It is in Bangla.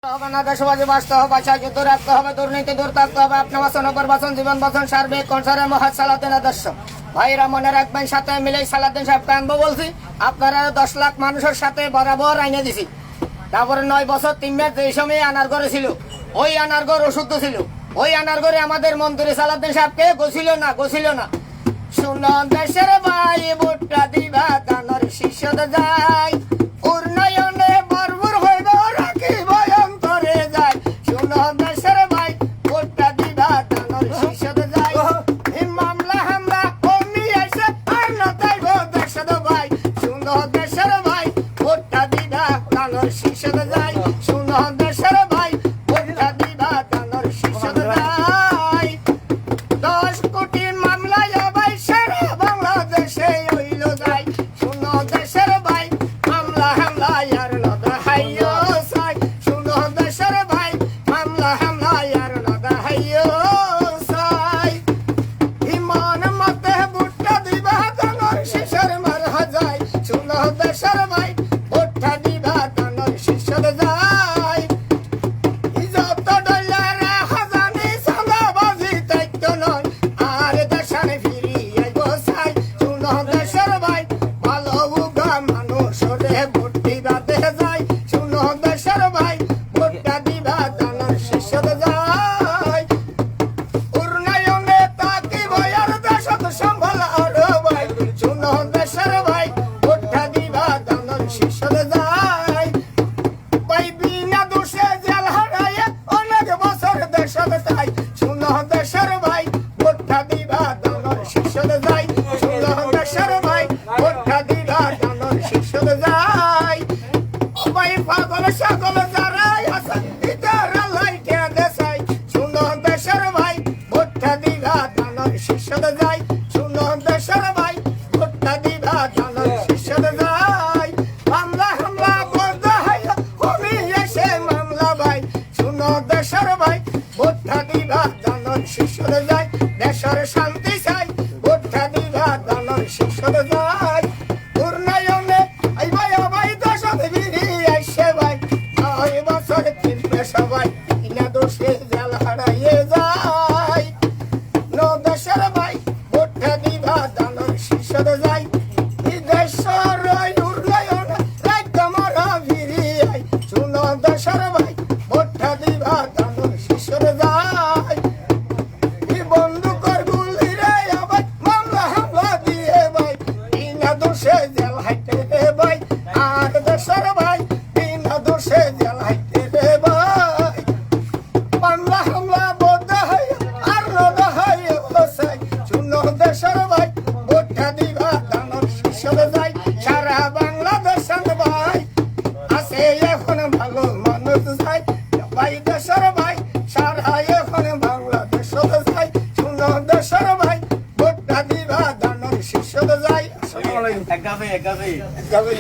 দেশবাসী বাঁচতে হবে, যুদ্ধ রাখতে হবে, দুর্নীতি দূর থাকতে হবে, আপনার বাসন অপর বাসন জীবন বাসন সার্বিক কনসারের মহাজ সালাদিন আদর্শ। ভাইরা মনে রাখবেন, সাথে মিলে সালাদিন সাহেবকে আনবো বলছি। আপনারা 10 লাখ মানুষের সাথে বরাবর আইনে দিছি। তারপরে 9 বছর 3 মাস যে সময় আনার ঘরে ছিল, ওই আনার ঘর অশুদ্ধ ছিল। ওই আনার ঘরে আমাদের মন্ত্রী সালাদিন সাহেবকে গোছিল না। শুনো দেশের ভাই, ভোটটা দিবা দানোর শিষ্যদ যায়, উন্নয়নে ভরপুর হইব রাখি ভয়ঙ্করে যায়। শুনো দেশের ভাই, ভোটটা দিবা দানোর শিষ্যদ যায়, মামলা হামলা কমি এসে আর না তাইব দেশদ ভাই। শুনো দেশের ভাই, ভোটটা দিবা দানোর শিষ্যদ যায়। শুনো দেশের ভাই, ভোটটা দিবা দানোর শিষ্যদ যায়। 10 কোটি মামলায় ভাই সারা বাংলাদেশে হইল যায়। শুনো দেশের ভাই, মামলা হামলায় আর নদা হাইও চাই। শুনো দেশের ভাই, মামলা হামলায় আর নদা হাইও চাই। ইমান মতে ভোটটা দিবা দানোর শিষ্যর মারা যায়। শুনো দেশের ভাই, ভোটটা দিবা দানোর শিষ্যর যায়। যত ডলারে হাজানি চাঁদাবাজি দায়িত্ব নয়, আর দেশানে ফিরি আইব চাই। শুনো দেশের ভাই, ভালো উগা মানুষরে ভোট দিবা দে যায়। শুনো দেশের ভাই, ভোটটা দিবা দানোর শিষ্যদ যায়। উন্নয়নে তাকিব আর দেশত সম্ভাল আরো ভাই। শুনো দেশের ভাই, ভোটটা দিবা দানোর শিষ্যদ যায়। ভাই বিনা দোষে জেল হারায়ে অনেক বছর দেশত তাই। শুনো দেশের ভাই, ভোটটা দিবা দানোর শিষ্যদ যায়। শুনো দেশের ভাই, ভোটটা দিবা দানোর শিষ্যদ যায়। ভাই পাগল সকল যারাই আছে ইতারা লাইটে দেশাই। শুনো দেশের ভাই, ভোটটা দিবা দানোর শিষ্যদ যায়। শুনো দেশের ভাই, ভোটটা দিবা দানোর শিষ্যদ যায়। মামলা হামলা বন্ধ হইয়া কমি এসে মামলা ভাই। শুনো দেশের ভাই, ভোটটা দিবা দানোর শিষ্যদ যায়। দেশের শান্তি চাই, ভোটটা দিবা দানোর শিষ্যদ যায়। উন্নয়নে এই ভাই ভাই দেশত বিড়ি আইসে ভাই। 9 বছর 3 মাস সবাই বিনা দোষে জেল হারাইয়ে যায়। নো দেশের ভাই, ভোটটা দিবা দানোর শিষ্যদ যায়। এই দেশের উন্নয়নে রাজ্য মারা ফিরি আই। শুনো দেশের ভাই, ভোটটা দিবা দানোর শিষ্যদ যায়। এই বন্দুকের গুলি রে আবার মামলা হামলা দিয়ে ভাই, বিনা দোষে জেল হাইতে রে ভাই। আর দেশের ভাই, বিনা দোষে জেল হাইতে রে ভাই। মামলা হামলা বন্ধ হইয়া আর নদা হইয়া বসাই। শুনো দেশের ভাই, ভোটটা দিবা দানোর শিষ্যদ যায়। সারা বাংলাদেশ ভাই আছে এখন ভালো মানুষ যায়। ভাই দেশের ভাই, সারা এখন বাংলাদেশ যায়। শুনো দেশের ভাই, ভোটটা দিবা দানোর শিষ্যদ যায়। আসসালামু আলাইকুম। এক গাবে